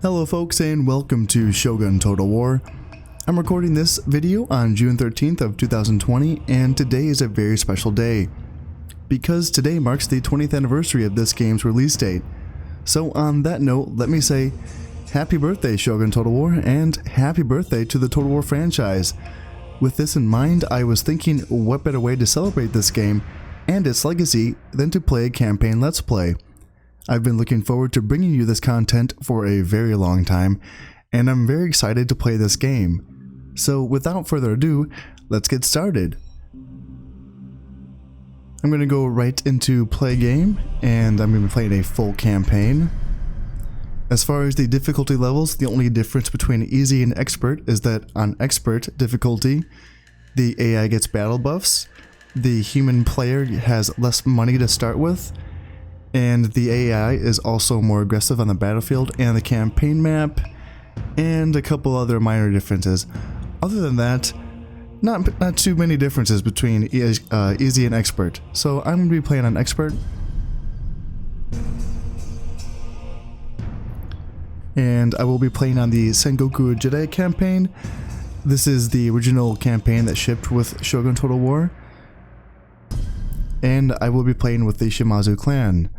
Hello folks and welcome to Shogun Total War. I'm recording this video on June 13th of 2020 and today is a very special day because today marks the 20th anniversary of this game's release date. So on that note, let me say happy birthday Shogun Total War and happy birthday to the Total War franchise. With this in mind, I was thinking what better way to celebrate this game and its legacy than to play a campaign Let's Play. I've been looking forward to bringing you this content for a very long time, and I'm very excited to play this game. So without further ado, let's get started. I'm going to go right into play game, and I'm going to be playing a full campaign. As far as the difficulty levels, the only difference between easy and expert is that on expert difficulty, the AI gets battle buffs, the human player has less money to start with, and the AI is also more aggressive on the battlefield and the campaign map, and a couple other minor differences. Other than that, not too many differences between easy and expert. So I'm going to be playing on expert. And I will be playing on the Sengoku Jidai campaign. This is the original campaign that shipped with Shogun Total War. And I will be playing with the Shimazu clan.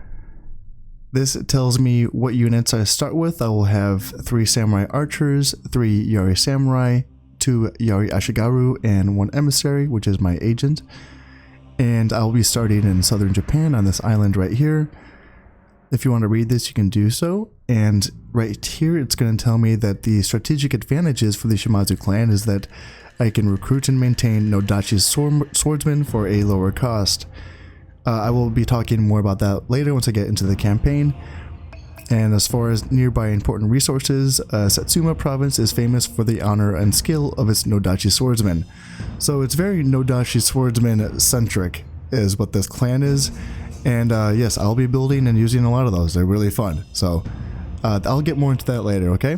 This tells me what units I start with. I will have 3 samurai archers, 3 Yari samurai, 2 Yari ashigaru, and 1 emissary, which is my agent. And I'll be starting in southern Japan on this island right here. If you want to read this, you can do so. And right here, it's going to tell me that the strategic advantages for the Shimazu clan is that I can recruit and maintain Nodachi's swordsmen for a lower cost. I will be talking more about that later once I get into the campaign. And as far as nearby important resources, Satsuma province is famous for the honor and skill of its Nodachi swordsmen. So it's very Nodachi swordsman centric is what this clan is. And yes, I'll be building and using a lot of those. They're really fun. So I'll get more into that later, okay?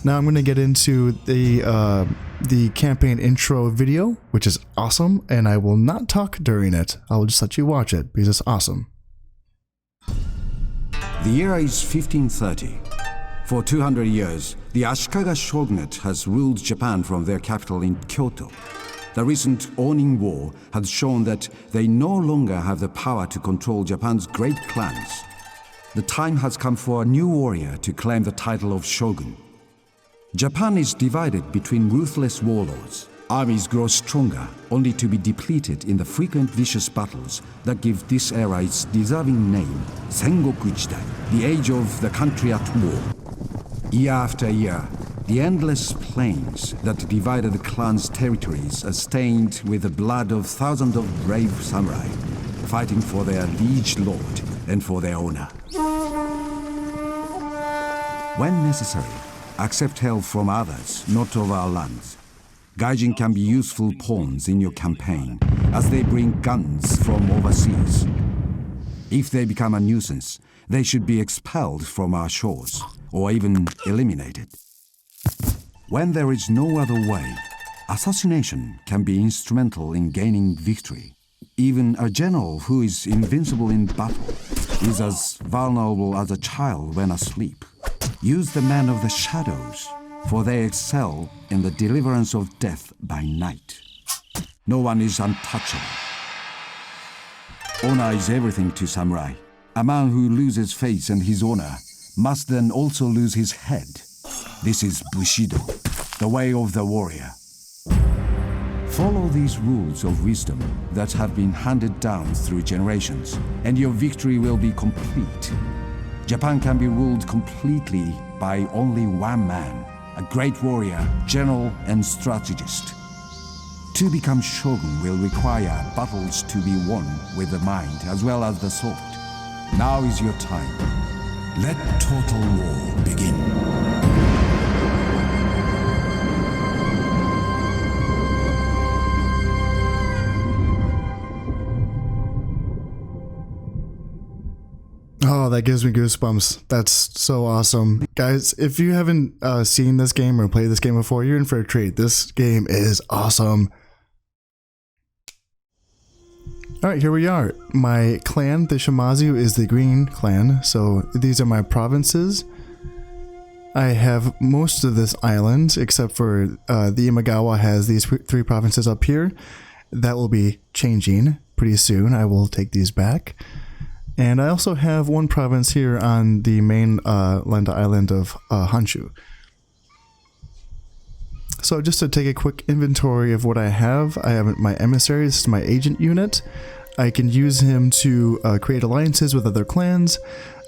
Now I'm going to get into the campaign intro video, which is awesome, and I will not talk during it. I will just let you watch it because it's awesome. The year is 1530. For 200 years, the Ashikaga shogunate has ruled Japan from their capital in Kyoto. The recent Onin War has shown that they no longer have the power to control Japan's great clans. The time has come for a new warrior to claim the title of shogun. Japan is divided between ruthless warlords. Armies grow stronger, only to be depleted in the frequent vicious battles that give this era its deserving name, Sengoku Jidai, the age of the country at war. Year after year, the endless plains that divided the clan's territories are stained with the blood of thousands of brave samurai, fighting for their liege lord and for their honor. When necessary, accept help from others, not of our lands. Gaijin can be useful pawns in your campaign, as they bring guns from overseas. If they become a nuisance, they should be expelled from our shores, or even eliminated. When there is no other way, assassination can be instrumental in gaining victory. Even a general who is invincible in battle is as vulnerable as a child when asleep. Use the men of the shadows, for they excel in the deliverance of death by night. No one is untouchable. Honor is everything to samurai. A man who loses faith and his honor must then also lose his head. This is Bushido, the way of the warrior. Follow these rules of wisdom that have been handed down through generations, and your victory will be complete. Japan can be ruled completely by only one man, a great warrior, general, and strategist. To become shogun will require battles to be won with the mind as well as the sword. Now is your time. Let total war begin. Oh, that gives me goosebumps. That's so awesome. Guys, if you haven't seen this game or played this game before, you're in for a treat. This game is awesome. Alright, here we are. My clan, the Shimazu, is the green clan, so these are my provinces. I have most of this island, except for the Imagawa has these 3 provinces up here. That will be changing pretty soon. I will take these back. And I also have 1 province here on the main island of Honshu. So just to take a quick inventory of what I have my emissary. This is my agent unit. I can use him to create alliances with other clans.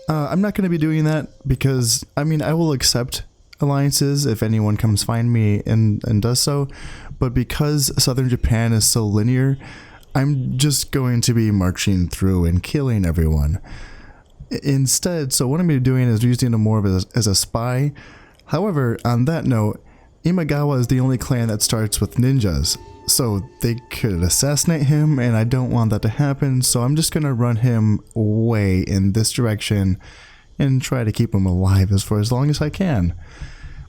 I'm not going to be doing that because, I mean, I will accept alliances if anyone comes find me and does so. But because southern Japan is so linear, I'm just going to be marching through and killing everyone. Instead, so what I'm going to be doing is using him more as a spy. However, on that note, Imagawa is the only clan that starts with ninjas, so they could assassinate him, and I don't want that to happen, so I'm just going to run him way in this direction and try to keep him alive for as long as I can.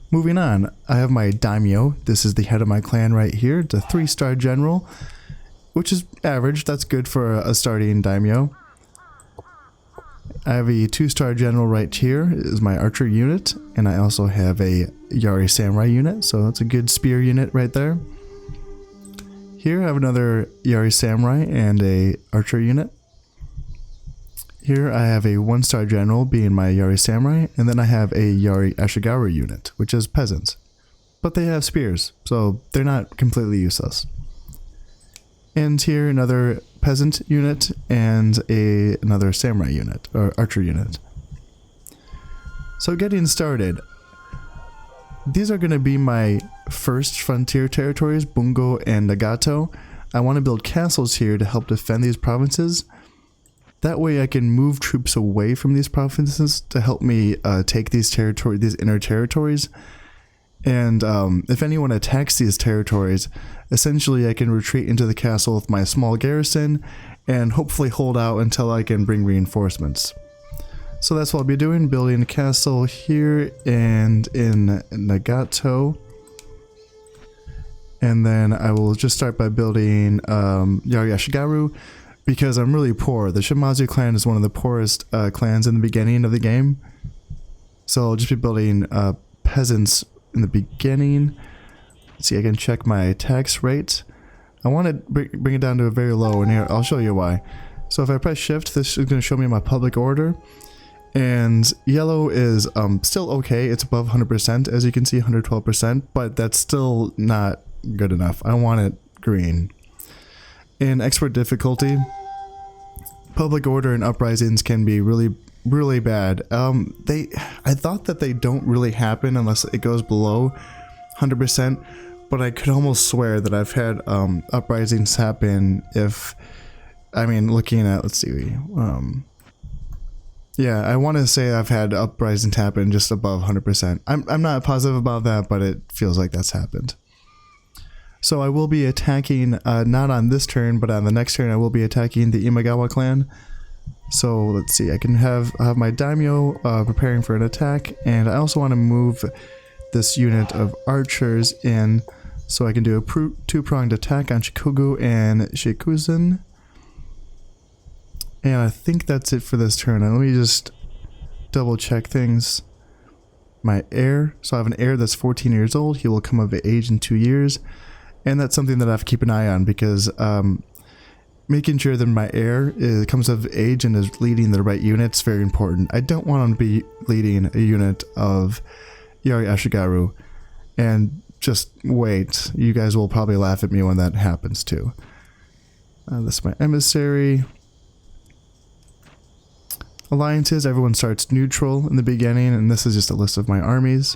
Moving on, I have my daimyo. This is the head of my clan right here. It's a 3-star general, which is average. That's good for a starting daimyo. I have a 2-star general right here, is my archer unit, and I also have a Yari samurai unit, so that's a good spear unit right there. Here I have another Yari samurai and a archer unit. Here I have a 1-star general being my Yari samurai, and then I have a Yari ashigaru unit, which is peasants. But they have spears, so they're not completely useless. And here another peasant unit and another samurai unit, or archer unit. So getting started, these are going to be my first frontier territories, Bungo and Nagato. I want to build castles here to help defend these provinces. That way I can move troops away from these provinces to help me take these inner territories. And if anyone attacks these territories, essentially I can retreat into the castle with my small garrison and hopefully hold out until I can bring reinforcements. So that's what I'll be doing, building a castle here and in Nagato. And then I will just start by building Yari Ashigaru because I'm really poor. The Shimazu clan is one of the poorest clans in the beginning of the game. So I'll just be building peasants in the beginning. Let's see, I can check my tax rate. I want to bring it down to a very low, and here I'll show you why. So if I press shift, this is going to show me my public order, and yellow is still okay. It's above 100%, as you can see, 112%, but that's still not good enough. I want it green. In expert difficulty, public order and uprisings can be really bad. I thought that they don't really happen unless it goes below 100%, but I could almost swear that I've had uprisings happen looking at, let's see, yeah, I want to say I've had uprisings happen just above 100%. I'm not positive about that, but it feels like that's happened. So I will be attacking, not on this turn, but on the next turn I will be attacking the Imagawa clan. So let's see, I can have my daimyo preparing for an attack, and I also want to move this unit of archers in so I can do a 2-pronged attack on Shikogu and Shikuzen. And I think that's it for this turn. Now let me just double check things. My heir, so I have an heir that's 14 years old. He will come of age in 2 years, and that's something that I have to keep an eye on because making sure that my heir comes of age and is leading the right unit is very important. I don't want him to be leading a unit of Yari Ashigaru, and just wait. You guys will probably laugh at me when that happens too. This is my emissary. Alliances, everyone starts neutral in the beginning, and this is just a list of my armies.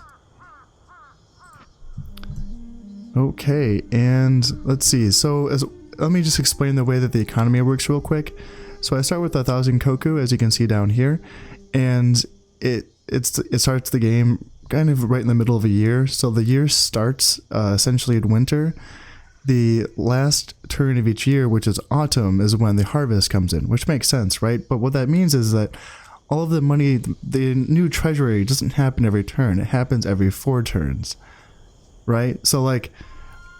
Okay, and let's see. So let me just explain the way that the economy works real quick. So I start with 1,000 koku, as you can see down here, and it starts the game kind of right in the middle of a year. So the year starts essentially in winter. The last turn of each year, which is autumn, is when the harvest comes in, which makes sense, right? But what that means is that all of the money, the new treasury doesn't happen every turn. It happens every 4 turns, right? So like,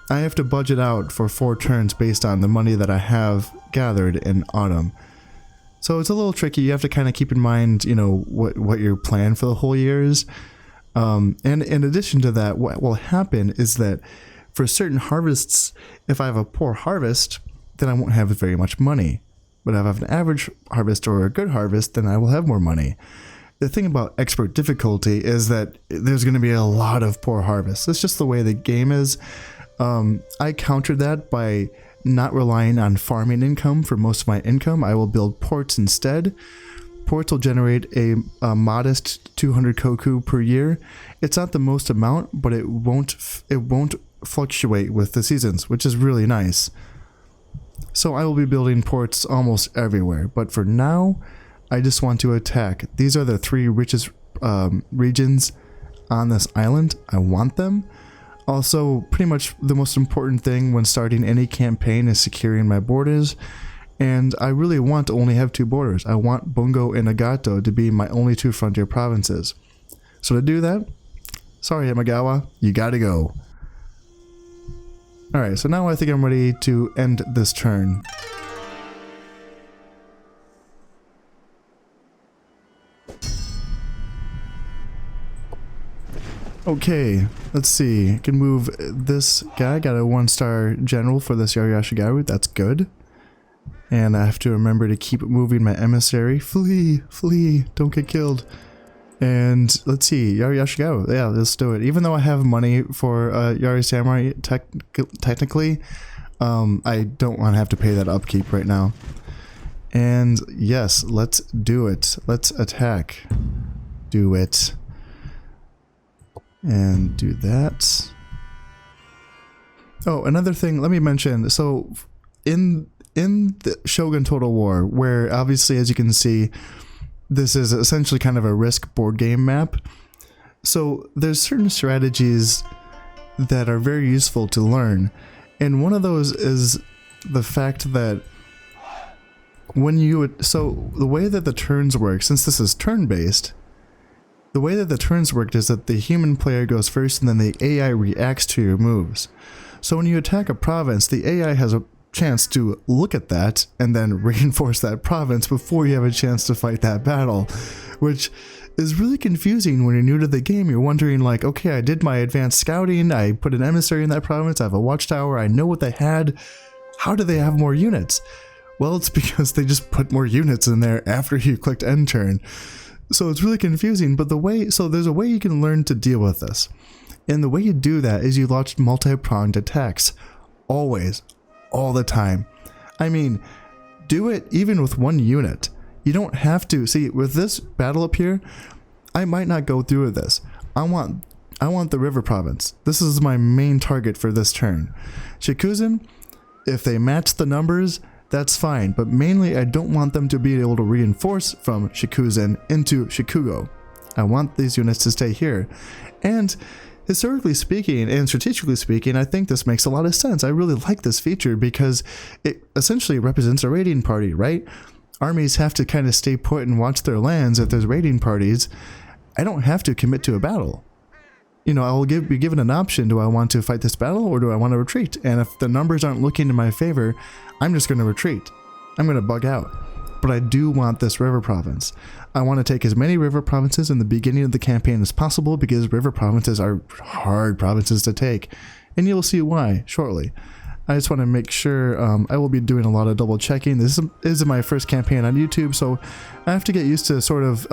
I have to budget out for 4 turns based on the money that I have gathered in autumn. So it's a little tricky. You have to kind of keep in mind, you know, what your plan for the whole year is. And in addition to that, what will happen is that for certain harvests, if I have a poor harvest, then I won't have very much money. But if I have an average harvest or a good harvest, then I will have more money. The thing about expert difficulty is that there's going to be a lot of poor harvests. That's just the way the game is. I countered that by not relying on farming income for most of my income. I will build ports instead. Ports will generate a modest 200 koku per year. It's not the most amount, but it won't fluctuate with the seasons, which is really nice. So I will be building ports almost everywhere, but for now, I just want to attack. These are the 3 richest regions on this island. I want them. Also, pretty much the most important thing when starting any campaign is securing my borders. And I really want to only have 2 borders. I want Bungo and Nagato to be my only 2 frontier provinces. So to do that, sorry Imagawa, you gotta go. Alright, so now I think I'm ready to end this turn. Okay, let's see. I can move this guy. Got a 1-star general for this Yari Ashigaru. That's good. And I have to remember to keep moving my emissary. Flee! Flee! Don't get killed. And let's see. Yari Ashigaru. Yeah, let's do it. Even though I have money for Yari Samurai, technically, I don't want to have to pay that upkeep right now. And yes, let's do it. Let's attack. Do it. And do that. Oh, another thing, let me mention. So, in the Shogun Total War, where obviously, as you can see, this is essentially kind of a risk board game map. So, there's certain strategies that are very useful to learn. And one of those is the fact that when you... So, the way that the turns work, since this is turn-based, the way that the turns worked is that the human player goes first and then the AI reacts to your moves. So when you attack a province, the AI has a chance to look at that and then reinforce that province before you have a chance to fight that battle, which is really confusing when you're new to the game. You're wondering like, okay, I did my advanced scouting, I put an emissary in that province, I have a watchtower, I know what they had. How do they have more units? Well, it's because they just put more units in there after you clicked end turn. So it's really confusing, but there's a way you can learn to deal with this. And the way you do that is you launch multi-pronged attacks. Always. All the time. I mean, do it even with 1 unit. You don't have to. See, with this battle up here, I might not go through with this. I want the river province. This is my main target for this turn. Shikuzen, if they match the numbers, that's fine, but mainly I don't want them to be able to reinforce from Shikuzen into Shikugo. I want these units to stay here. And historically speaking and strategically speaking, I think this makes a lot of sense. I really like this feature because it essentially represents a raiding party, right? Armies have to kind of stay put and watch their lands if there's raiding parties. I don't have to commit to a battle. You know, I will be given an option. Do I want to fight this battle or do I want to retreat? And if the numbers aren't looking in my favor, I'm just going to retreat. I'm going to bug out. But I do want this river province. I want to take as many river provinces in the beginning of the campaign as possible because river provinces are hard provinces to take. And you'll see why shortly. I just want to make sure I will be doing a lot of double checking. This is my first campaign on YouTube, so I have to get used to sort of,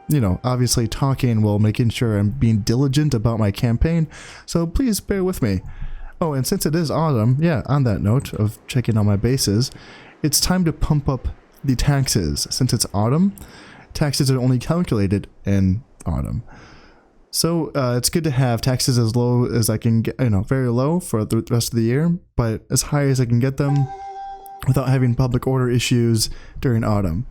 you know, obviously talking while making sure I'm being diligent about my campaign. So please bear with me. Oh, and since it is autumn, yeah, on that note of checking on my bases, it's time to pump up the taxes. Since it's autumn, taxes are only calculated in autumn. So it's good to have taxes as low as I can get, you know, very low for the rest of the year, but as high as I can get them without having public order issues during autumn.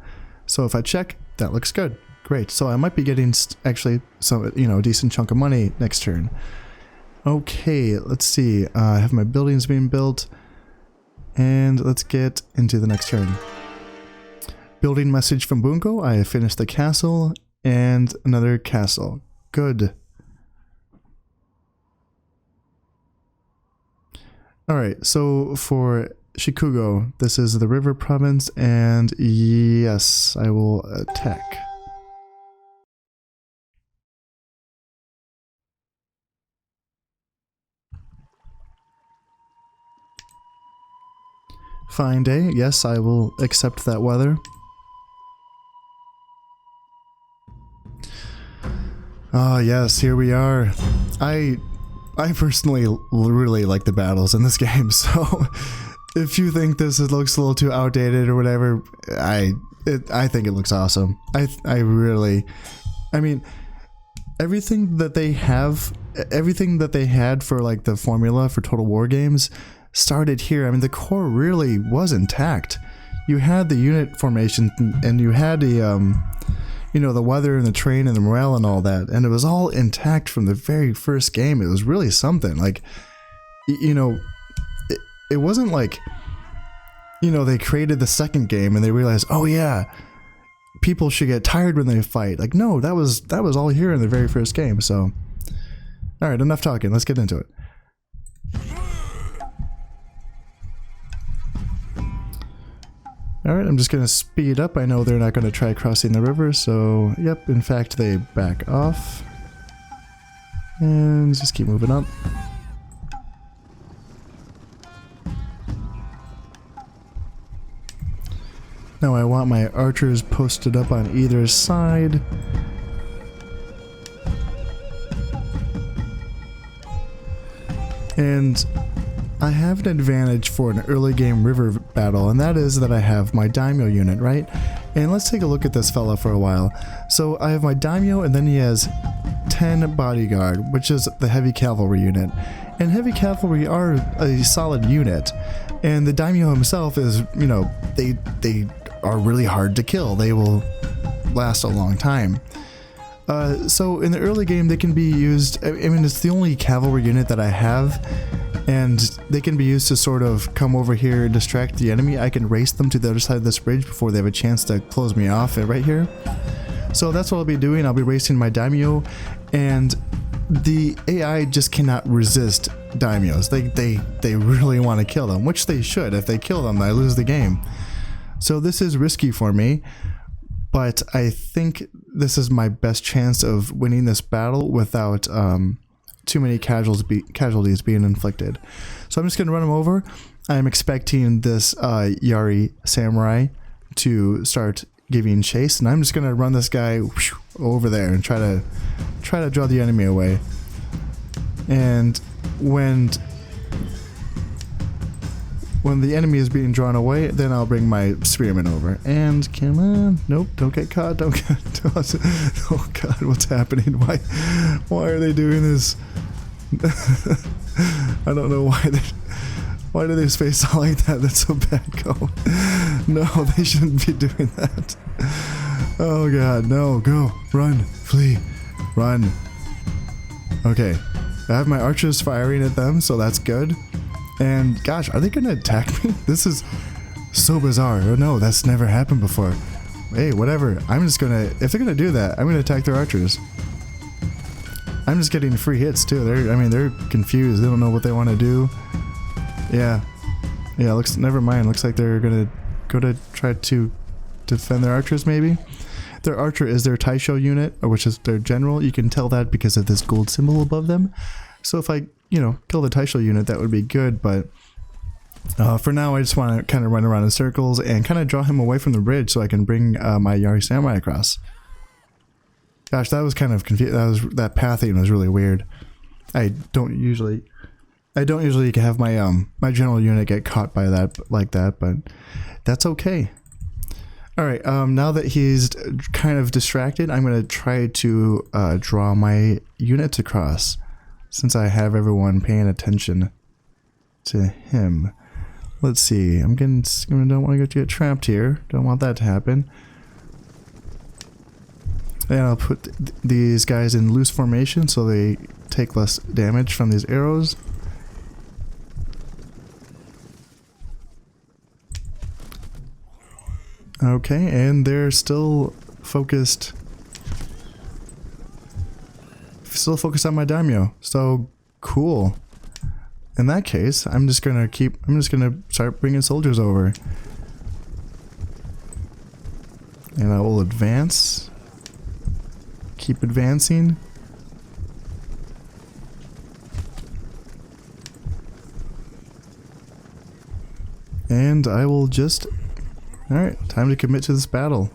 So if I check, that looks good. Great. So I might be getting actually some, you know, a decent chunk of money next turn. Okay, let's see. I have my buildings being built, and let's get into the next turn. Building message from Bungo. I have finished the castle and another castle. Good. Alright, so for Shikugo, this is the river province, and yes, I will attack. Fine day. Yes, I will accept that weather. Ah, yes, here we are. I personally really like the battles in this game, so if you think this looks a little too outdated or whatever, I think it looks awesome. I mean, everything that they had for like the formula for Total War games started here. I mean, the core really was intact. You had the unit formation and you had the the weather and the terrain and the morale and all that, and it was all intact from the very first game. It was really something. Like, it wasn't like, they created the second game and they realized, oh yeah, people should get tired when they fight. Like, no, that was all here in the very first game. So, all right, enough talking. Let's get into it. All right, I'm just gonna speed up. I know they're not gonna try crossing the river, so yep. In fact, they back off, and just keep moving up. Now I want my archers posted up on either side. And I have an advantage for an early game river battle, and that is that I have my daimyo unit, right? And let's take a look at this fella for a while. So I have my daimyo, and then he has 10 bodyguard, which is the heavy cavalry unit. And heavy cavalry are a solid unit, and the daimyo himself is, they are really hard to kill. They will last a long time. So in the early game, they can be used. I mean, it's the only cavalry unit that I have, and they can be used to sort of come over here and distract the enemy. I can race them to the other side of this bridge before they have a chance to close me off right here. So that's what I'll be doing. I'll be racing my daimyo, and the AI just cannot resist daimyos. They really want to kill them, which they should. If they kill them, I lose the game. So this is risky for me, but I think this is my best chance of winning this battle without too many casualties being inflicted. So I'm just going to run him over. I'm expecting this Yari samurai to start giving chase, and I'm just going to run this guy over there and try to draw the enemy away. And when the enemy is being drawn away, then I'll bring my spearman over. And come on, nope, don't get caught, don't get. Oh God, what's happening? Why are they doing this? I don't know why do they space out like that? That's so bad. Go. No, they shouldn't be doing that. Oh God, no, go, run, flee, run. Okay, I have my archers firing at them, so that's good. And gosh, are they gonna attack me? This is so bizarre. Oh no, that's never happened before. Hey, whatever. I'm just gonna, if they're gonna do that, I'm gonna attack their archers. I'm just getting free hits too. They're confused. They don't know what they want to do. Yeah, never mind. Looks like they're gonna go to try to defend their archers maybe. Their archer is their Taisho unit, which is their general. You can tell that because of this gold symbol above them. So if I, kill the Taisho unit, that would be good, but for now I just want to kind of run around in circles and kind of draw him away from the bridge so I can bring my Yari Samurai across. Gosh, that was kind of confusing. That pathing was really weird. I don't usually have my my general unit get caught by that like that, but that's okay. All right, now that he's kind of distracted, I'm going to try to draw my units across, since I have everyone paying attention to him. Let's see. Don't want to get trapped here. Don't want that to happen. And I'll put these guys in loose formation so they take less damage from these arrows. Okay, and they're still focused on my daimyo. So cool. In that case, I'm just gonna start bringing soldiers over. And I will advance. Keep advancing. And I will just... Alright, time to commit to this battle.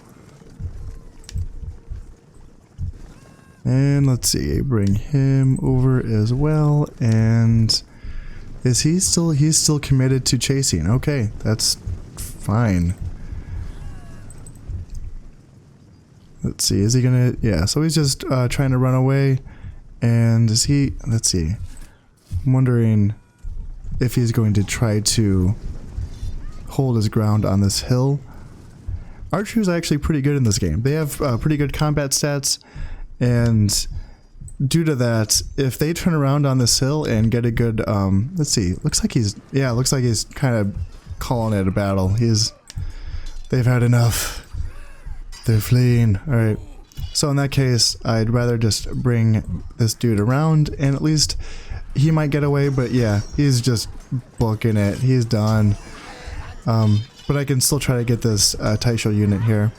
And let's see, bring him over as well. And is he still... He's still committed to chasing. Okay, that's fine. Let's see, is he gonna... Yeah, so he's just trying to run away. And is he... Let's see. I'm wondering if he's going to try to hold his ground on this hill. Archers are actually pretty good in this game. They have pretty good combat stats, and due to that, if they turn around on this hill and get a good, let's see, looks like he's kind of calling it a battle. They've had enough. They're fleeing. All right. So in that case, I'd rather just bring this dude around, and at least he might get away, but yeah, he's just booking it. He's done. But I can still try to get this Taisho unit here.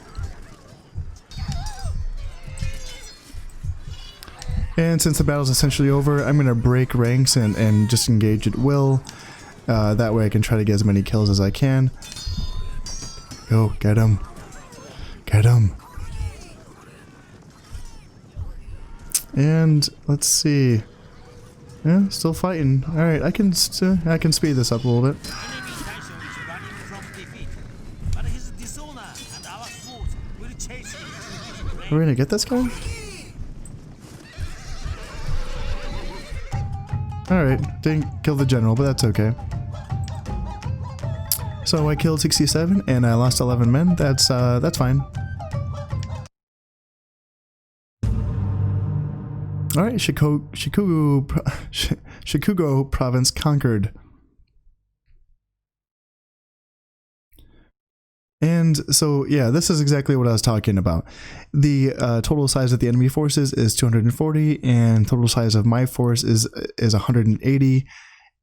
And since the battle's essentially over, I'm going to break ranks and just engage at will. That way I can try to get as many kills as I can. Go, get him. Get him. And let's see. Yeah, still fighting. Alright, I can speed this up a little bit. Are we gonna get this guy? Alright, didn't kill the general, but that's okay. So I killed 67 and I lost 11 men. That's fine. Alright, Shikugo province conquered. And so, yeah, this is exactly what I was talking about. The total size of the enemy forces is 240, and total size of my force is 180.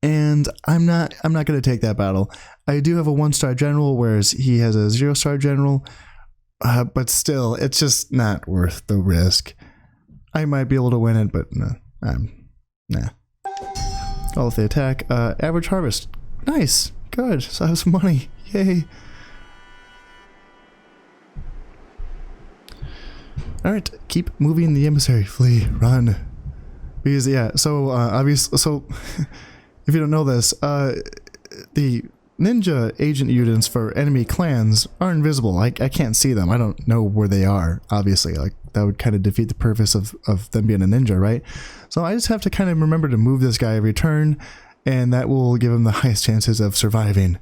And I'm not going to take that battle. I do have a 1-star general, whereas he has a 0-star general. But still, it's just not worth the risk. I might be able to win it, but nah. Oh, if they attack, average harvest. Nice, good. So I have some money. Yay. Alright, keep moving the emissary. Flee, run. Because, yeah, so, obviously, so, if you don't know this, the ninja agent units for enemy clans are invisible. I can't see them. I don't know where they are, obviously. Like, that would kind of defeat the purpose of them being a ninja, right? So I just have to kind of remember to move this guy every turn, and that will give him the highest chances of surviving.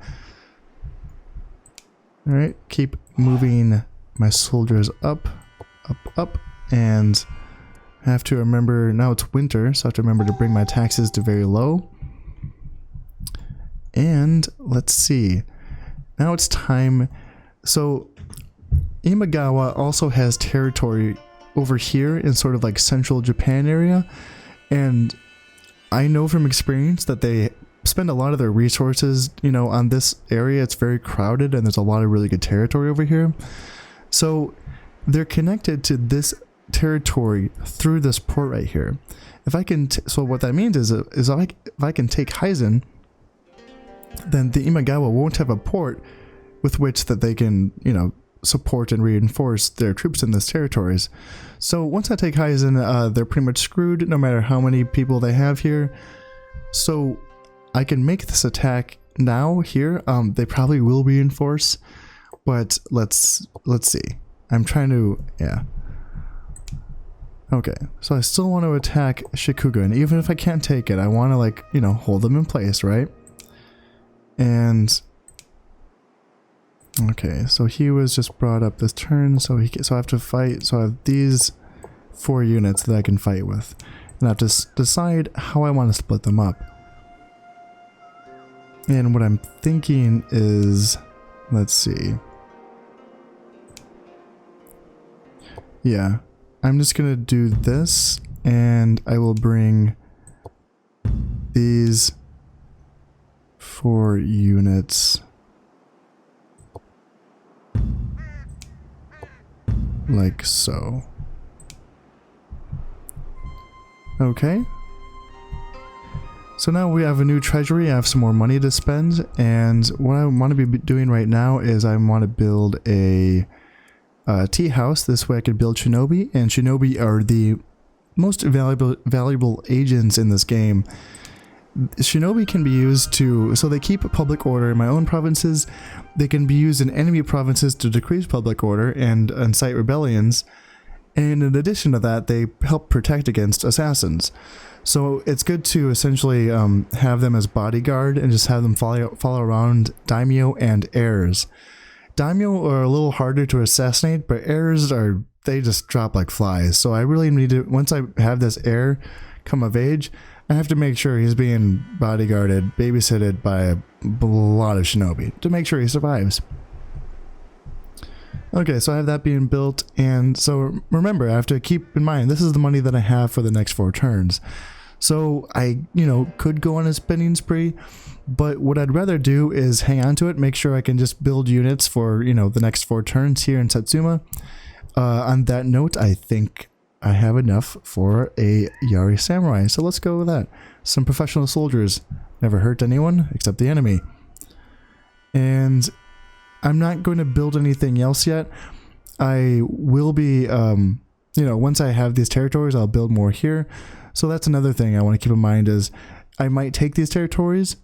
Alright, keep moving my soldiers up, and I have to remember, now it's winter, so I have to remember to bring my taxes to very low. And let's see, now it's time. So Imagawa also has territory over here in sort of like central Japan area, and I know from experience that they spend a lot of their resources, you know, on this area. It's very crowded and there's a lot of really good territory over here. So they're connected to this territory through this port right here. If I can, so what that means is if I can take Hizen, then the Imagawa won't have a port with which that they can, you know, support and reinforce their troops in these territories. So once I take Hizen, they're pretty much screwed no matter how many people they have here. So I can make this attack now here. They probably will reinforce, but let's see. I'm trying to, yeah. Okay, so I still want to attack Shikuga, and even if I can't take it, I want to, like, you know, hold them in place, right? And okay, so he was just brought up this turn, so I have to fight. So I have these 4 units that I can fight with, and I have to decide how I want to split them up. And what I'm thinking is, let's see. Yeah, I'm just gonna do this, and I will bring these 4 units like so. So now we have a new treasury. I have some more money to spend, and what I want to be doing right now is I want to build a tea house. This way I could build shinobi, and shinobi are the most valuable agents in this game. Shinobi can be used to, so they keep public order in my own provinces. They can be used in enemy provinces to decrease public order and incite rebellions. And in addition to that, they help protect against assassins. So it's good to essentially have them as bodyguard and just have them follow around daimyo and heirs. Daimyo are a little harder to assassinate, but heirs they just drop like flies. So I really need to, once I have this heir come of age, I have to make sure he's being bodyguarded, babysitted by a lot of shinobi to make sure he survives. Okay, so I have that being built, and so remember, I have to keep in mind, this is the money that I have for the next 4 turns. So I, could go on a spending spree, but what I'd rather do is hang on to it, make sure I can just build units for, the next 4 turns here in Satsuma. On that note, I think I have enough for a Yari Samurai, so let's go with that. Some professional soldiers never hurt anyone except the enemy. And I'm not going to build anything else yet. I will be, once I have these territories, I'll build more here. So that's another thing I want to keep in mind is I might take these territories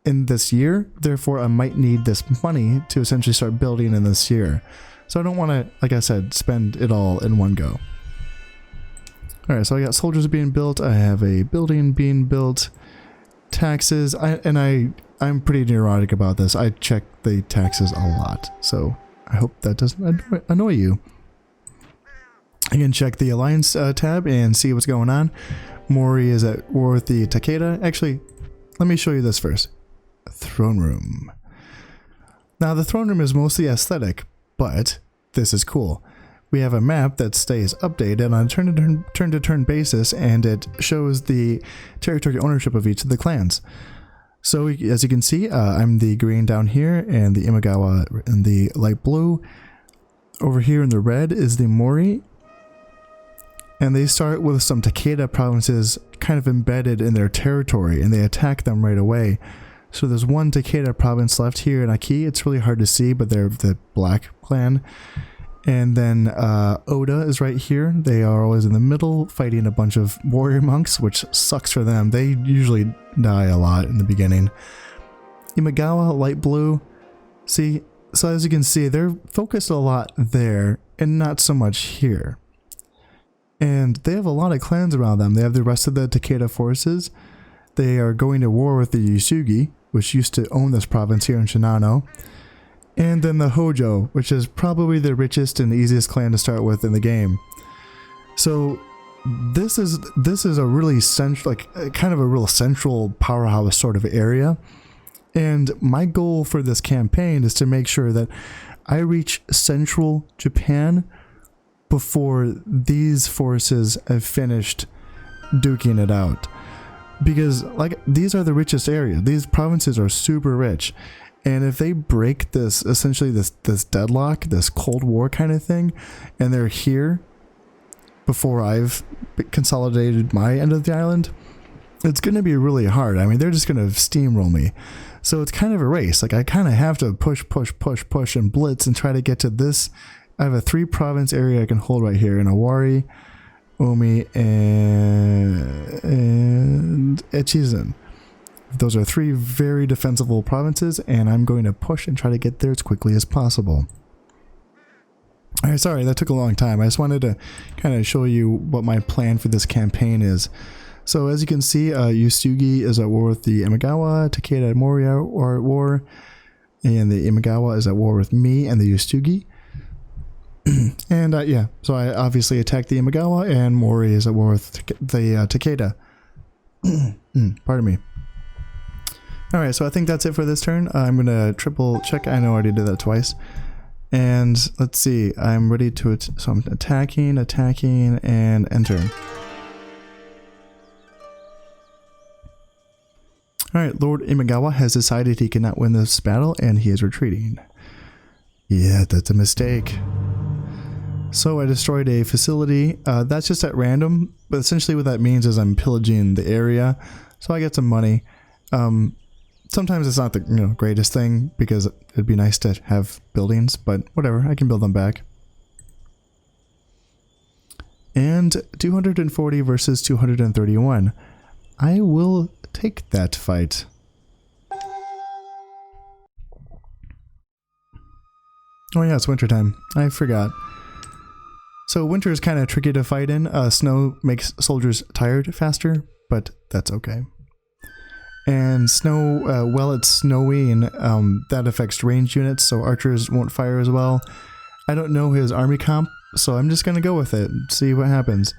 in this year. Therefore, I might need this money to essentially start building in this year. So I don't want to, like I said, spend it all in one go. All right, so I got soldiers being built. I have a building being built. Taxes, I'm pretty neurotic about this. I check the taxes a lot, so I hope that doesn't annoy you. I can check the alliance tab and see what's going on. Mori is at war with the Takeda. Actually, let me show you this first. Throne room. Now the throne room is mostly aesthetic, but this is cool. We have a map that stays updated on a turn-to-turn basis, and it shows the territory ownership of each of the clans. So as you can see, I'm the green down here, and the Imagawa in the light blue. Over here in the red is the Mori. And they start with some Takeda provinces kind of embedded in their territory, and they attack them right away. So there's one Takeda province left here in Aki. It's really hard to see, but they're the black clan. And then Oda is right here. They are always in the middle fighting a bunch of warrior monks, which sucks for them. They usually die a lot in the beginning. Imagawa, light blue. See, so as you can see, they're focused a lot there and not so much here. And they have a lot of clans around them. They have the rest of the Takeda forces. They are going to war with the Yusugi, which used to own this province here in Shinano. And then the Hojo, which is probably the richest and easiest clan to start with in the game. So this is a really central, kind of a real central powerhouse sort of area. And my goal for this campaign is to make sure that I reach central Japan before these forces have finished duking it out. Because these are the richest areas. These provinces are super rich. And if they break this, essentially this deadlock, this Cold War kind of thing, and they're here before I've consolidated my end of the island, it's going to be really hard. I mean, they're just going to steamroll me. So it's kind of a race. I kind of have to push and blitz and try to get to this. I have a 3-province area I can hold right here in Awari, Omi, and Echizen. Those are 3 very defensible provinces, and I'm going to push and try to get there as quickly as possible. Alright, sorry, that took a long time. I just wanted to kind of show you what my plan for this campaign is. So as you can see, Yusugi is at war with the Imagawa, Takeda and Mori are at war, and the Imagawa is at war with me and the Yusugi. And yeah, so I obviously attacked the Imagawa, and Mori is at war with the Takeda. Pardon me. Alright, so I think that's it for this turn. I'm going to triple check. I know I already did that twice. And let's see. I'm ready to... So I'm attacking, and enter. Alright, Lord Imagawa has decided he cannot win this battle, and he is retreating. Yeah, that's a mistake. So I destroyed a facility. That's just at random, but essentially what that means is I'm pillaging the area. So I get some money. Sometimes it's not the greatest thing because it'd be nice to have buildings, but whatever, I can build them back. And 240 versus 231. I will take that fight. Oh yeah, it's wintertime. I forgot. So winter is kind of tricky to fight in. Snow makes soldiers tired faster, but that's okay. And snow, while it's snowing, that affects ranged units, so archers won't fire as well. I don't know his army comp, so I'm just going to go with it and see what happens.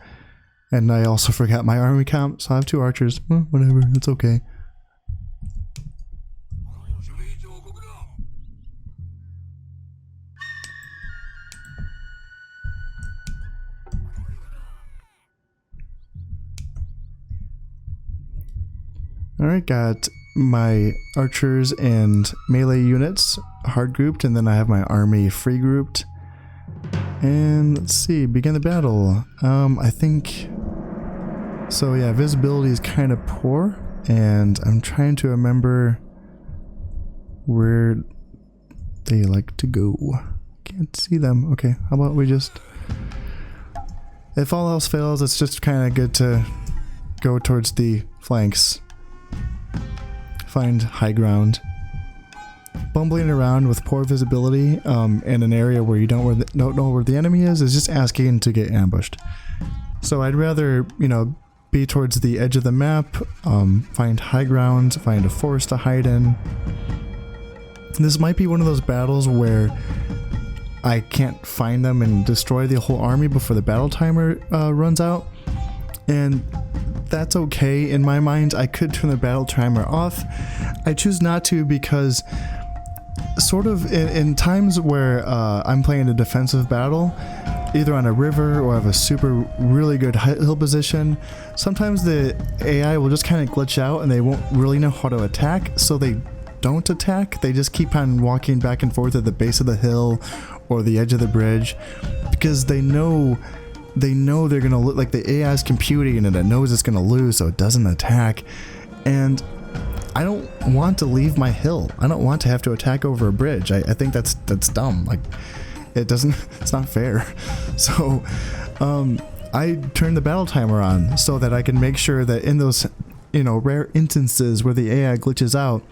And I also forgot my army comp, so I have 2 archers. Well, whatever, it's okay. Alright, got my archers and melee units hard grouped, and then I have my army free grouped. And let's see, begin the battle. I think... So yeah, visibility is kind of poor, and I'm trying to remember where they like to go. Can't see them. Okay, how about we just... If all else fails, it's just kind of good to go towards the flanks. Find high ground. Bumbling around with poor visibility in an area where you don't know where the enemy is just asking to get ambushed. So I'd rather, be towards the edge of the map, find high ground, find a forest to hide in. This might be one of those battles where I can't find them and destroy the whole army before the battle timer runs out. And that's okay in my mind. I could turn the battle timer off. I choose not to because sort of in times where I'm playing a defensive battle, either on a river or have a really good hill position, sometimes the AI will just kind of glitch out and they won't really know how to attack, so they don't attack. They just keep on walking back and forth at the base of the hill or the edge of the bridge because they know they're gonna like the AI is computing and it knows it's gonna lose, so it doesn't attack. And I don't want to leave my hill. I don't want to have to attack over a bridge. I think that's dumb. Like it's not fair. So I turn the battle timer on so that I can make sure that in those rare instances where the AI glitches out,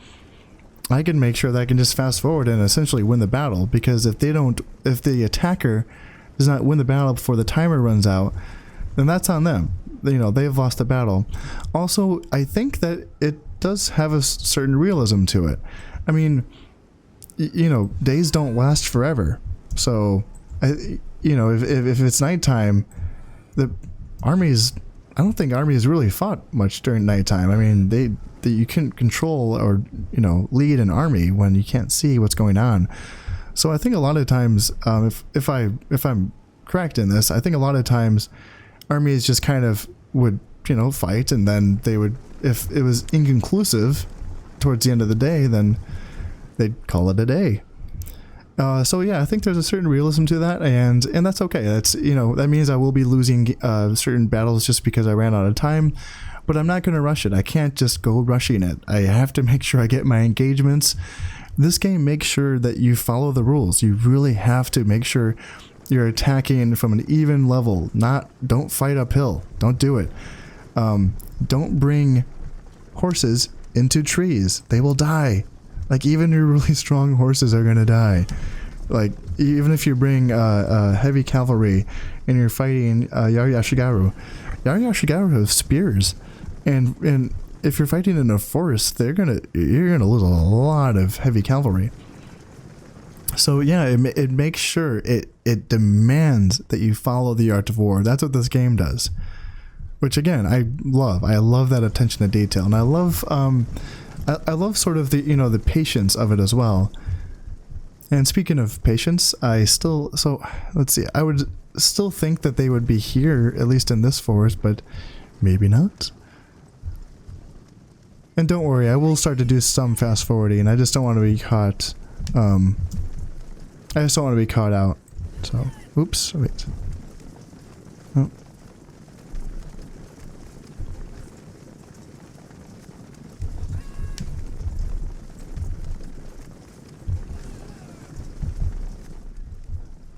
I can make sure that I can just fast forward and essentially win the battle. Because if the attacker does not win the battle before the timer runs out, then that's on them. They've lost the battle. Also, I think that it does have a certain realism to it. I mean, days don't last forever. So, if it's nighttime, I don't think armies really fought much during nighttime. I mean, you can't control or, lead an army when you can't see what's going on. So I think a lot of times, if I'm correct in this, I think a lot of times armies just kind of would, fight, and then they would, if it was inconclusive towards the end of the day, then they'd call it a day. So yeah, I think there's a certain realism to that, and that's okay. That's that means I will be losing certain battles just because I ran out of time, but I'm not going to rush it. I can't just go rushing it. I have to make sure I get my engagements. This game makes sure that you follow the rules. You really have to make sure you're attacking from an even level. Don't fight uphill. Don't do it. Don't bring horses into trees. They will die. Like, even your really strong horses are gonna die. Like, even if you bring heavy cavalry and you're fighting Yari Ashigaru have spears, and if you're fighting in a forest, you're gonna lose a lot of heavy cavalry. So yeah, it makes sure it demands that you follow the art of war. That's what this game does, which again I love. I love that attention to detail, and I love sort of the the patience of it as well. And speaking of patience, let's see, I would still think that they would be here, at least in this forest, but maybe not. And don't worry, I will start to do some fast forwarding. I just don't want to be caught. I just don't want to be caught out. So, oops, wait. Oh.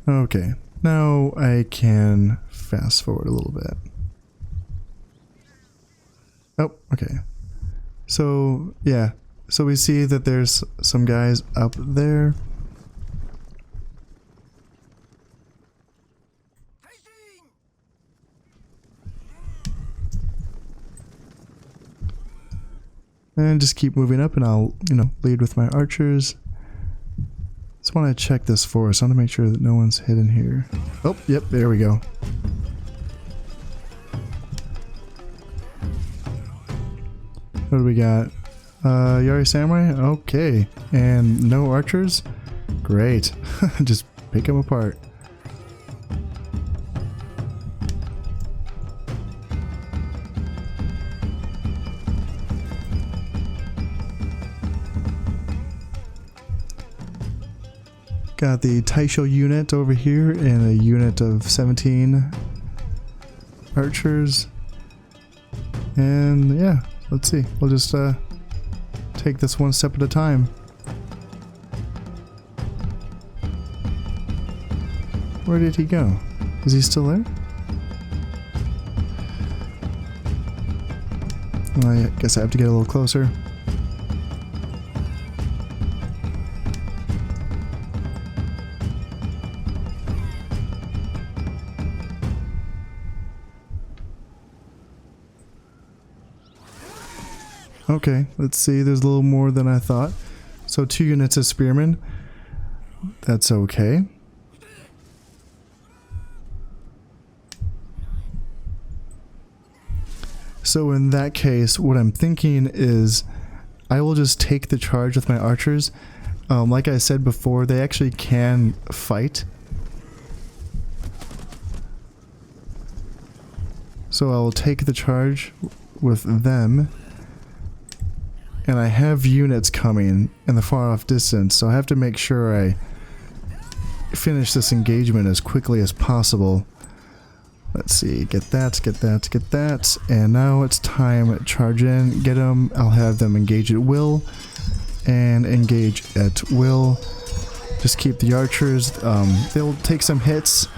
Okay, now I can fast forward a little bit. Oh, okay. So, yeah. So we see that there's some guys up there. And just keep moving up and I'll, lead with my archers. Just want to check this forest. I want to make sure that no one's hidden here. Oh, yep, there we go. What do we got? Yari Samurai? Okay. And no archers? Great. Just pick them apart. Got the Taisho unit over here and a unit of 17 archers. And yeah, let's see. We'll just take this one step at a time. Where did he go? Is he still there? Well, I guess I have to get a little closer. Okay, let's see. There's a little more than I thought. So 2 units of spearmen. That's okay. So in that case, what I'm thinking is I will just take the charge with my archers. Like I said before, they actually can fight. So I will take the charge with them. And I have units coming in the far off distance, so I have to make sure I finish this engagement as quickly as possible. Let's see, get that, get that, get that. And now it's time, charge in, get them. I'll have them engage at will. And engage at will. Just keep the archers. They'll take some hits.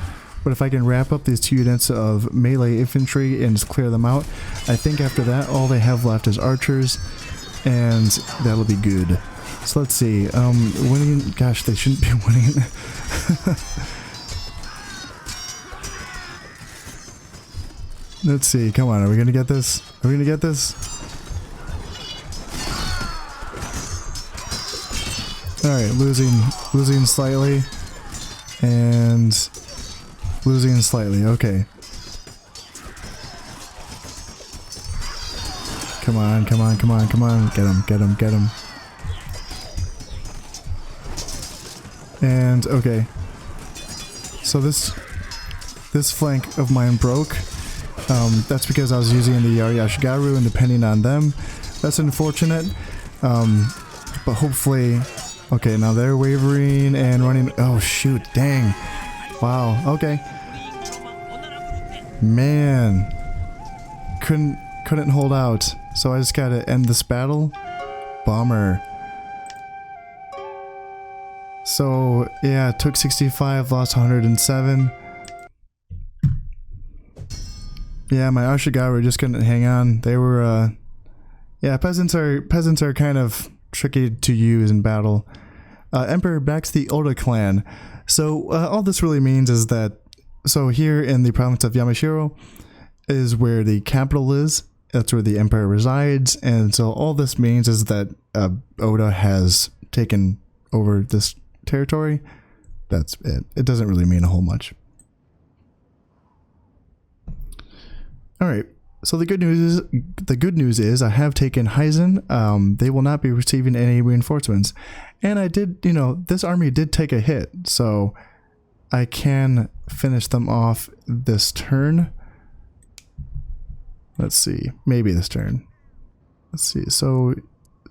But if I can wrap up these 2 units of melee infantry and just clear them out, I think after that all they have left is archers. And that'll be good. So let's see. Winning. Gosh, they shouldn't be winning. Let's see. Come on. Are we gonna get this? Are we gonna get this? All right. Losing slightly, and losing slightly. Okay. Come on, come on, come on, come on. Get him, get him, get him. And, okay. So this flank of mine broke. That's because I was using the Yari Ashigaru and depending on them. That's unfortunate. But hopefully... Okay, now they're wavering and running... Oh, shoot. Dang. Wow. Okay. Man. Couldn't hold out. So I just gotta end this battle. Bummer. So yeah, it took 65, lost 107. Yeah, my Ashigaru just couldn't hang on. They were yeah, peasants are kind of tricky to use in battle. Emperor backs the Oda clan. So all this really means is that here in the province of Yamashiro is where the capital is. That's where the emperor resides, and so all this means is that Oda has taken over this territory. That's it. It doesn't really mean a whole much. All right. So the good news is I have taken Heisen. They will not be receiving any reinforcements, and I did. This army did take a hit, so I can finish them off this turn. Let's see, maybe this turn. Let's see, so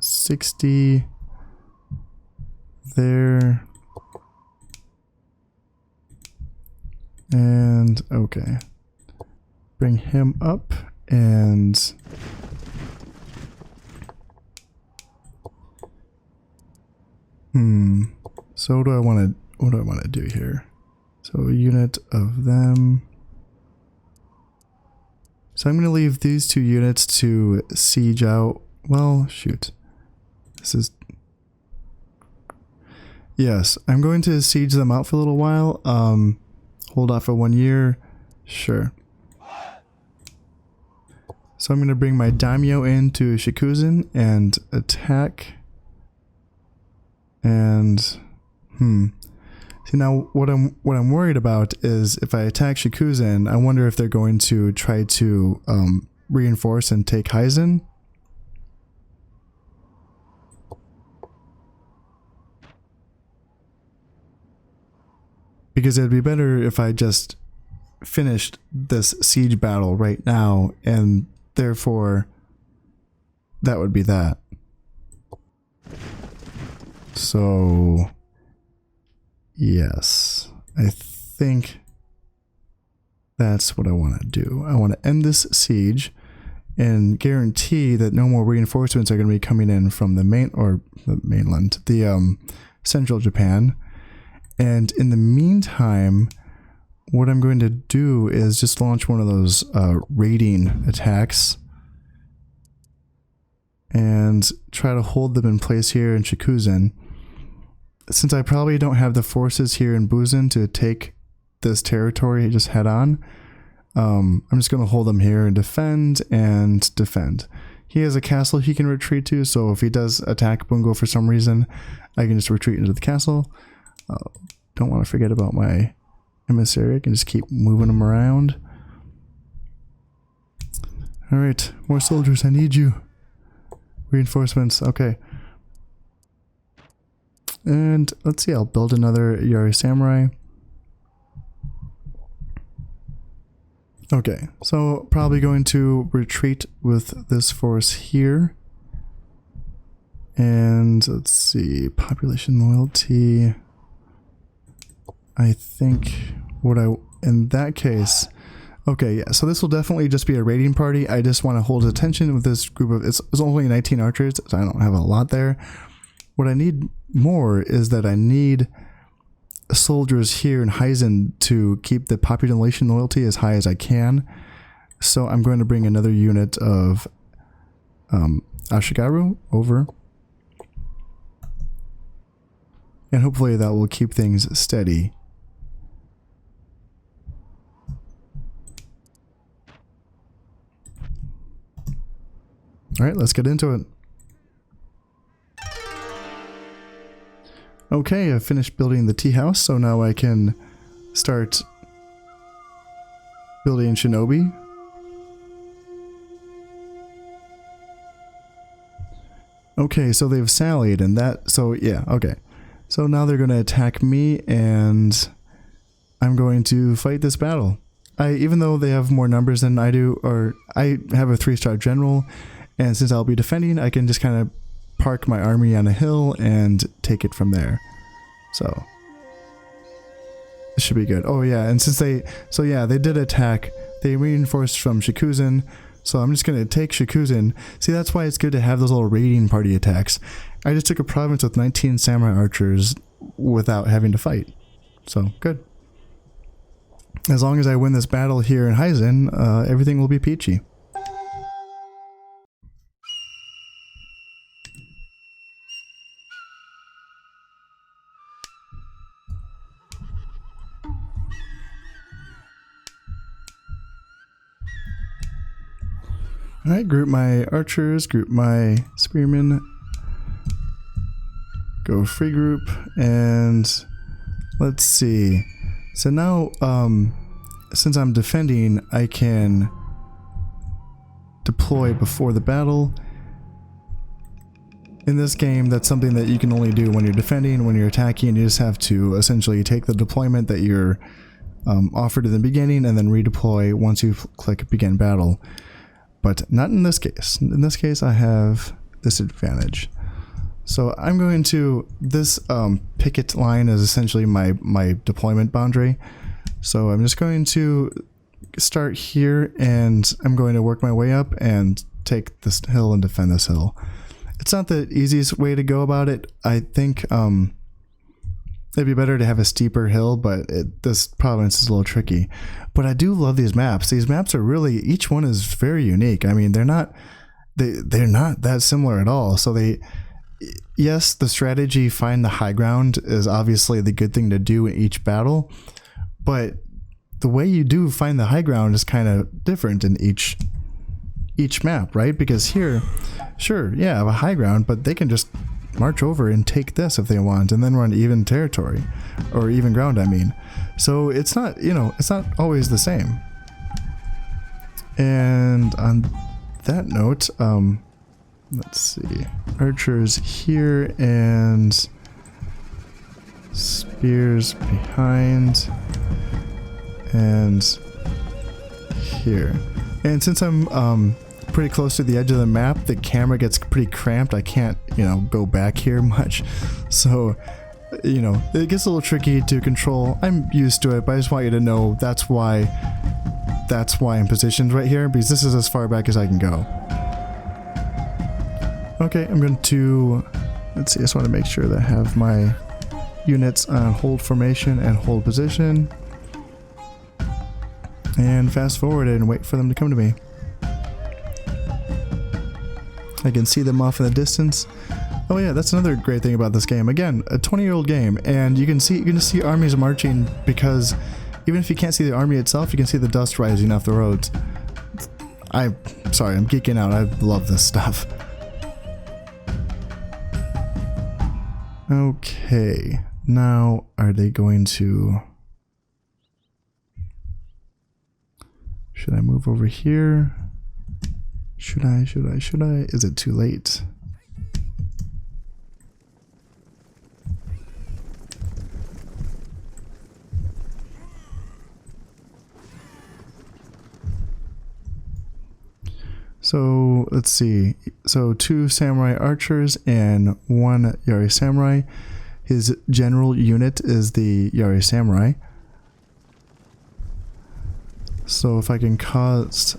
60 there. And okay. Bring him up and so what do I want to do here? So So a unit of them. So I'm going to leave these 2 units to siege out. Well, shoot. This is... Yes, I'm going to siege them out for a little while. Hold off for 1 year. Sure. So I'm going to bring my daimyo into Shikuzen and attack. And see, now what I'm worried about is if I attack Shikuzen, I wonder if they're going to try to reinforce and take Heizen. Because it'd be better if I just finished this siege battle right now, and therefore that would be that. So yes, I think that's what I want to do. I want to end this siege and guarantee that no more reinforcements are going to be coming in from the mainland, the central Japan. And in the meantime, what I'm going to do is just launch one of those raiding attacks and try to hold them in place here in Shikuzen. Since I probably don't have the forces here in Buzen to take this territory just head on, I'm just going to hold them here and defend and defend. He has a castle he can retreat to, so if he does attack Bungo for some reason, I can just retreat into the castle. Don't want to forget about my emissary. I can just keep moving them around. Alright, more soldiers, I need you. Reinforcements, okay. And let's see, I'll build another Yari Samurai. Okay, so probably going to retreat with this force here. And let's see, population loyalty. I think in that case, okay, yeah, so this will definitely just be a raiding party. I just want to hold attention with this group of, it's only 19 archers, so I don't have a lot there. What I need more is that I need soldiers here in Heizen to keep the population loyalty as high as I can. So I'm going to bring another unit of Ashigaru over. And hopefully that will keep things steady. Alright, let's get into it. Okay, I finished building the tea house, so now I can start building Shinobi. Okay, so they've sallied and that, so yeah, okay. So now they're going to attack me and I'm going to fight this battle. Even though they have more numbers than I do, or I have a 3-star general, and since I'll be defending, I can just kind of park my army on a hill and take it from there. So this should be good. Oh yeah, and since they did attack, they reinforced from Shikuzen, so I'm just gonna take Shikuzen. See, that's why it's good to have those little raiding party attacks. I just took a province with 19 samurai archers without having to fight. So good. As long as I win this battle here in Heizen, everything will be peachy. Alright, group my archers, group my spearmen, go free group, and let's see. So now, since I'm defending, I can deploy before the battle. In this game, that's something that you can only do when you're defending. When you're attacking, you just have to essentially take the deployment that you're offered in the beginning and then redeploy once you click begin battle. But not in this case. In this case, I have this advantage. So I'm going to, this picket line is essentially my deployment boundary. So I'm just going to start here and I'm going to work my way up and take this hill and defend this hill. It's not the easiest way to go about it. I think It'd be better to have a steeper hill, but this province is a little tricky. But I do love these maps. These maps are really, each one is very unique. I mean, they're not that similar at all. So yes, the strategy, find the high ground, is obviously the good thing to do in each battle, but the way you do find the high ground is kind of different in each map, right? Because here, sure, yeah, I have a high ground, but they can just march over and take this if they want, and then run even territory, or even ground, I mean. So it's not, it's not always the same. And on that note, let's see, archers here and spears behind and here. And since I'm pretty close to the edge of the map, the camera gets pretty cramped. I can't, go back here much. So, it gets a little tricky to control. I'm used to it, but I just want you to know that's why I'm positioned right here, because this is as far back as I can go. Okay, I'm going to, let's see, I just want to make sure that I have my units on hold formation and hold position. And fast forward and wait for them to come to me. I can see them off in the distance. Oh yeah, that's another great thing about this game. Again, a 20-year-old game, and you can see armies marching, because even if you can't see the army itself, you can see the dust rising off the roads. Sorry, I'm geeking out. I love this stuff. Okay, now are they going to... Should I move over here? Should I? Is it too late? So let's see. So 2 samurai archers and 1 Yari samurai. His general unit is the Yari samurai. So if I can cause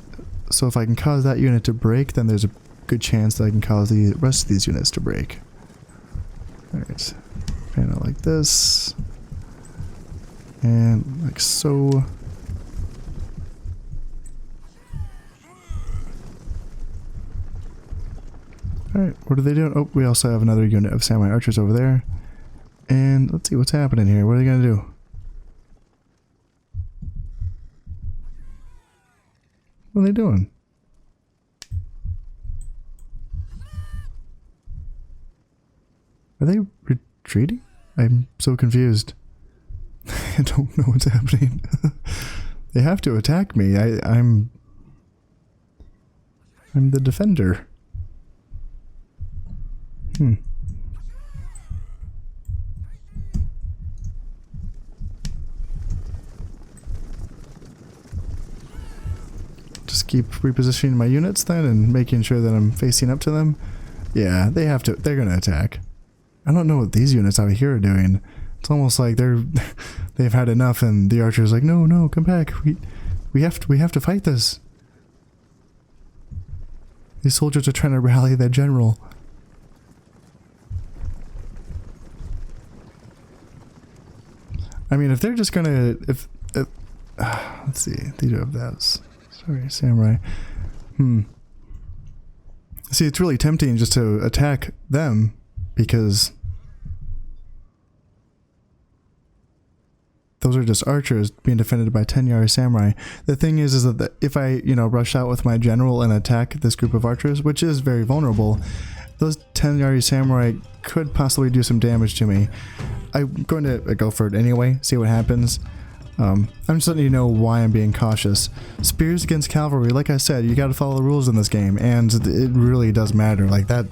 that unit to break, then there's a good chance that I can cause the rest of these units to break. Alright. Pan it like this. And like so. Alright, what are they doing? Oh, we also have another unit of samurai archers over there. And let's see what's happening here. What are they going to do? What are they doing? Are they retreating? I'm so confused. I don't know what's happening. They have to attack me. I'm the defender. Just keep repositioning my units then and making sure that I'm facing up to them. Yeah, they have to. They're gonna attack. I don't know what these units out here are doing. It's almost like they've had enough, and the archer's like, no, come back. We have to fight this. These soldiers are trying to rally their general. I mean, if they're just gonna, let's see, they do have those. Sorry, samurai. See, it's really tempting just to attack them, because those are just archers being defended by 10 Yari samurai. The thing is that if I, rush out with my general and attack this group of archers, which is very vulnerable, those 10 Yari samurai could possibly do some damage to me. I'm going to go for it anyway, see what happens. I'm just letting you know why I'm being cautious. Spears against cavalry, like I said, you got to follow the rules in this game, and it really does matter. Like that,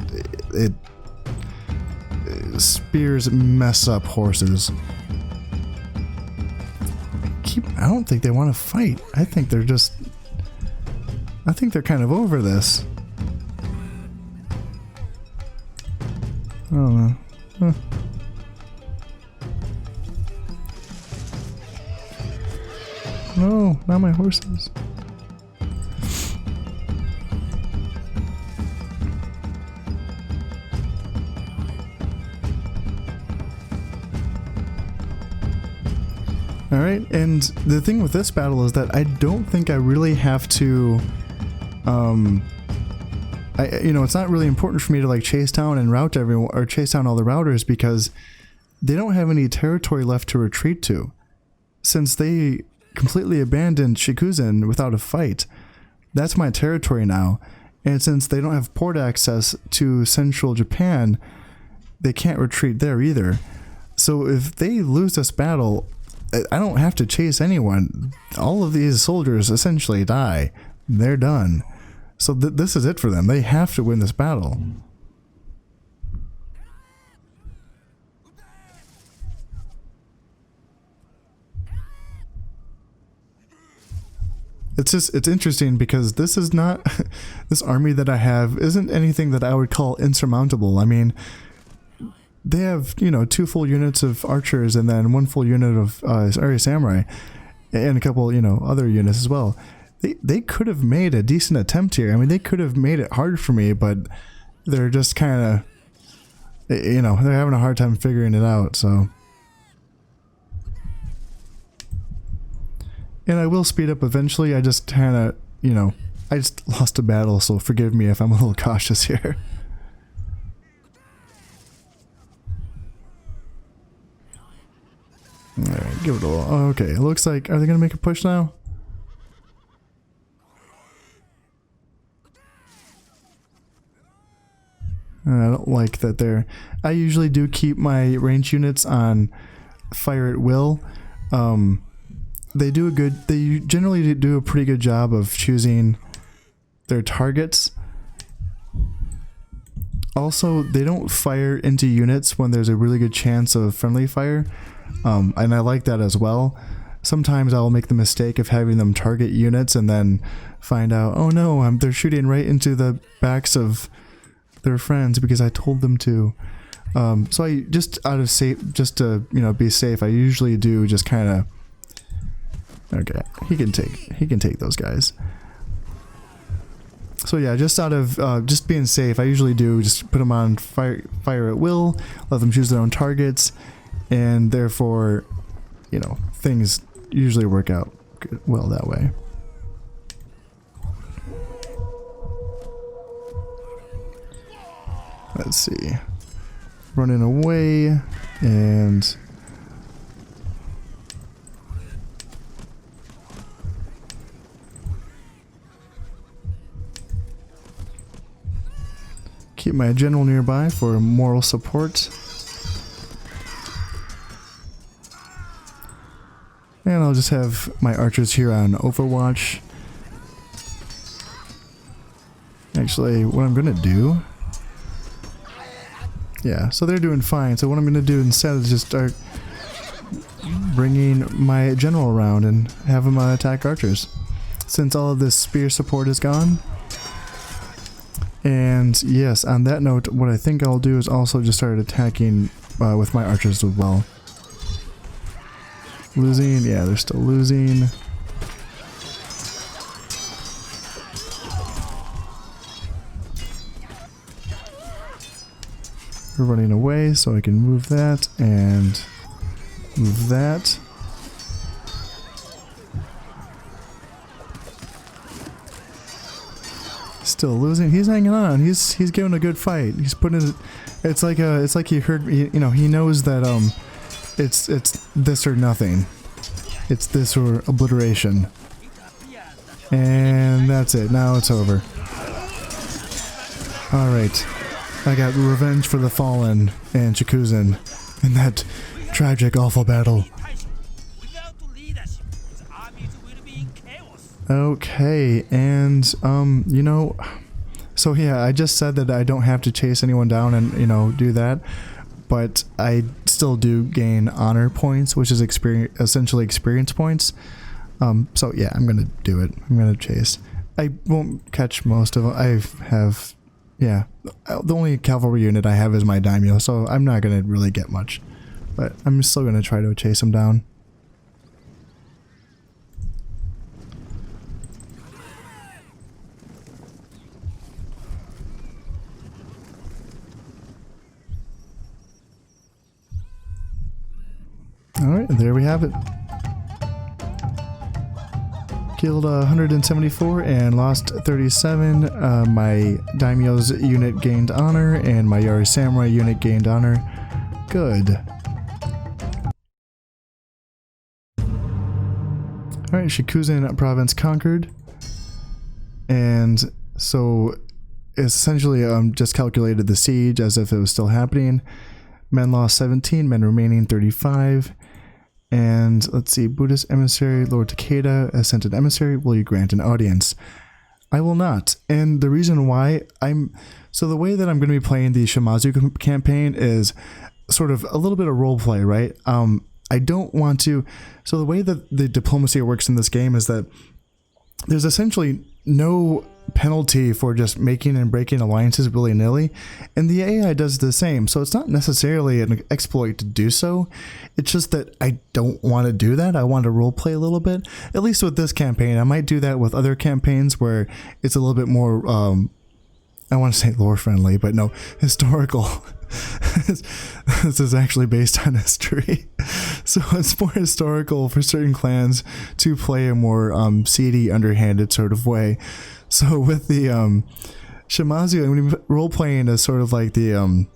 spears mess up horses. I don't think they want to fight. I think they're kind of over this. I don't know. No, not my horses. Alright, and the thing with this battle is that I don't think I really have to, it's not really important for me to like chase down and route everyone, or chase down all the routers, because they don't have any territory left to retreat to. Since they completely abandoned Shikuzen without a fight, that's my territory now. And since they don't have port access to central Japan, they can't retreat there either. So if they lose this battle, I don't have to chase anyone. All of these soldiers essentially die. They're done. So this is it for them. They have to win this battle. It's interesting because this is not, this army that I have isn't anything that I would call insurmountable. I mean, they have, 2 full units of archers and then 1 full unit of area samurai and a couple, other units as well. They could have made a decent attempt here. I mean, they could have made it hard for me, but they're just kind of, they're having a hard time figuring it out, so. And I will speed up eventually. I just kind of, I just lost a battle, so forgive me if I'm a little cautious here. Alright, give it a little. Oh, okay, it looks like, are they going to make a push now? I don't like that they're... I usually do keep my range units on fire at will. They generally do a pretty good job of choosing their targets. Also, they don't fire into units when there's a really good chance of friendly fire. And I like that as well. Sometimes I'll make the mistake of having them target units and then find out, oh no, they're shooting right into the backs of their friends because I told them to. So I just to be safe, I usually do just kind of. Okay, he can take those guys. So yeah, just out of just being safe, I usually do just put them on fire at will, let them choose their own targets, and therefore, things usually work out well that way. Let's see. Running away, and keep my general nearby for moral support. And I'll just have my archers here on Overwatch. Actually, what I'm going to do... Yeah, so they're doing fine. So what I'm going to do instead is just start bringing my general around and have him attack archers. Since all of this spear support is gone. And yes, on that note, what I think I'll do is also just start attacking with my archers as well. Losing? Yeah, they're still losing. We're running away, so I can move that and move that. Still losing. He's hanging on. He's giving a good fight. He's putting it. It's like he heard. He knows that it's this or nothing. It's this or obliteration. And that's it. Now it's over. All right. I got revenge for the fallen and Shikuzen in that tragic, awful battle. Okay, and so yeah, I just said that I don't have to chase anyone down and do that, but I still do gain honor points, which is essentially experience points. So yeah, I'm gonna do it. I'm gonna chase. I won't catch most of them. Yeah, the only cavalry unit I have is my daimyo, so I'm not gonna really get much, but I'm still gonna try to chase him down. Alright, there we have it. killed 174 and lost 37. My Daimyo's unit gained honor and my Yari Samurai unit gained honor. Good. Alright, Shikuzen province conquered. And so essentially just calculated the siege as if it was still happening. Men lost 17, men remaining 35. And let's see, Buddhist emissary, Lord Takeda has sent an emissary. Will you grant an audience? I will not. And the reason why so the way that I'm going to be playing the Shimazu campaign is sort of a little bit of role play, right? I don't want to, so the way that the diplomacy works in this game is that there's essentially no penalty for just making and breaking alliances willy-nilly, and the AI does the same. So it's not necessarily an exploit to do so. It's just that I don't want to do that. I want to roleplay a little bit, at least with this campaign. I might do that with other campaigns where it's a little bit more I want to say lore friendly, but no, historical. This is actually based on history, so it's more historical for certain clans to play a more seedy, underhanded sort of way. So with the Shimazu, I'm going to be role-playing as sort of like the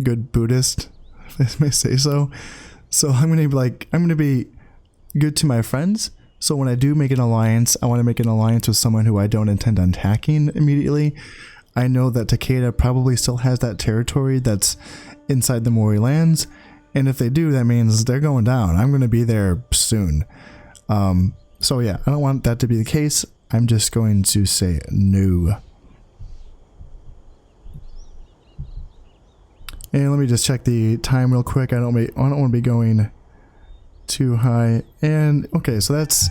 good Buddhist, if I may say so. So I'm going to be good to my friends. So when I do make an alliance, I want to make an alliance with someone who I don't intend on attacking immediately. I know that Takeda probably still has that territory that's inside the Mori lands, and if they do, that means they're going down. I'm going to be there soon. So yeah, I don't want that to be the case. I'm just going to say no. And let me just check the time real quick. I don't want to be going too high. And okay, so that's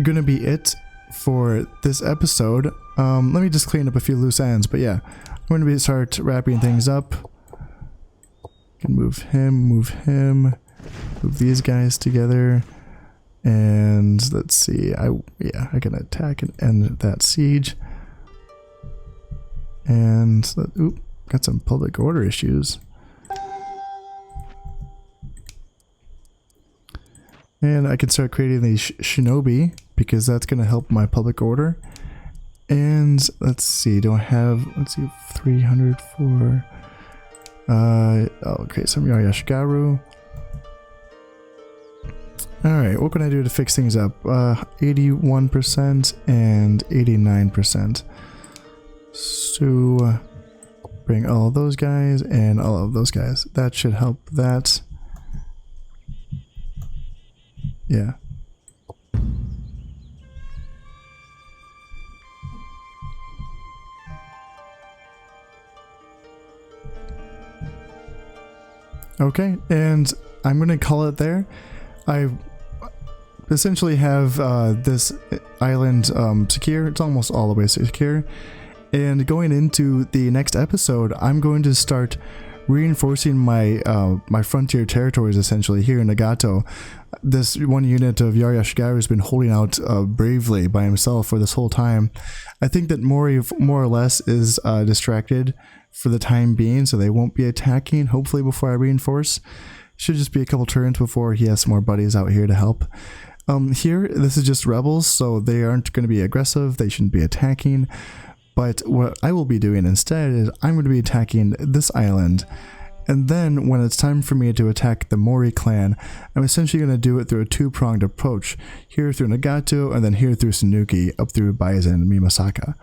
going to be it for this episode. Let me just clean up a few loose ends, but yeah, I'm going to start wrapping things up. Can move him, move these guys together, and let's see. I can attack and end that siege. And oop, got some public order issues. And I can start creating the shinobi because that's going to help my public order. And let's see, do I have, let's see, 300 for, okay, some Yashigaru. Alright, what can I do to fix things up? 81% and 89%. So, bring all of those guys and all of those guys. That should help that. Yeah. Okay, and I'm going to call it there. I essentially have this island secure. It's almost all the way secure. And going into the next episode, I'm going to start reinforcing my my frontier territories essentially here in Nagato. This one unit of Yari Ashigaru has been holding out bravely by himself for this whole time. I think that Mori more or less is distracted for the time being, so they won't be attacking, hopefully, before I reinforce. Should just be a couple turns before he has some more buddies out here to help. Here, this is just rebels, so they aren't going to be aggressive, they shouldn't be attacking. But what I will be doing instead is I'm going to be attacking this island. And then when it's time for me to attack the Mori clan, I'm essentially going to do it through a two-pronged approach. Here through Nagato, and then here through Sanuki, up through Baizen and Mimasaka.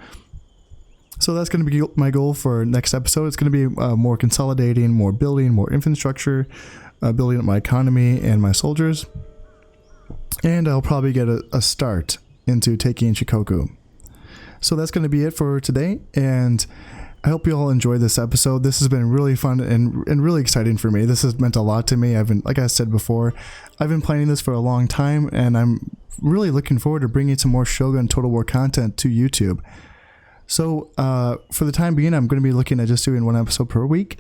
So that's going to be my goal for next episode. It's going to be more consolidating, more building, more infrastructure, building up my economy and my soldiers. And I'll probably get a start into taking Shikoku. So that's going to be it for today, and I hope you all enjoyed this episode. This has been really fun and really exciting for me. This has meant a lot to me. Like I said before, I've been planning this for a long time, and I'm really looking forward to bringing some more Shogun Total War content to YouTube. So for the time being, I'm going to be looking at just doing one episode per week.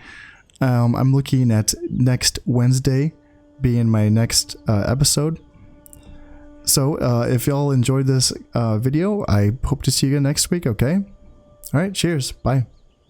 I'm looking at next Wednesday being my next episode. So if y'all enjoyed this video, I hope to see you again next week, okay? All right, cheers. Bye.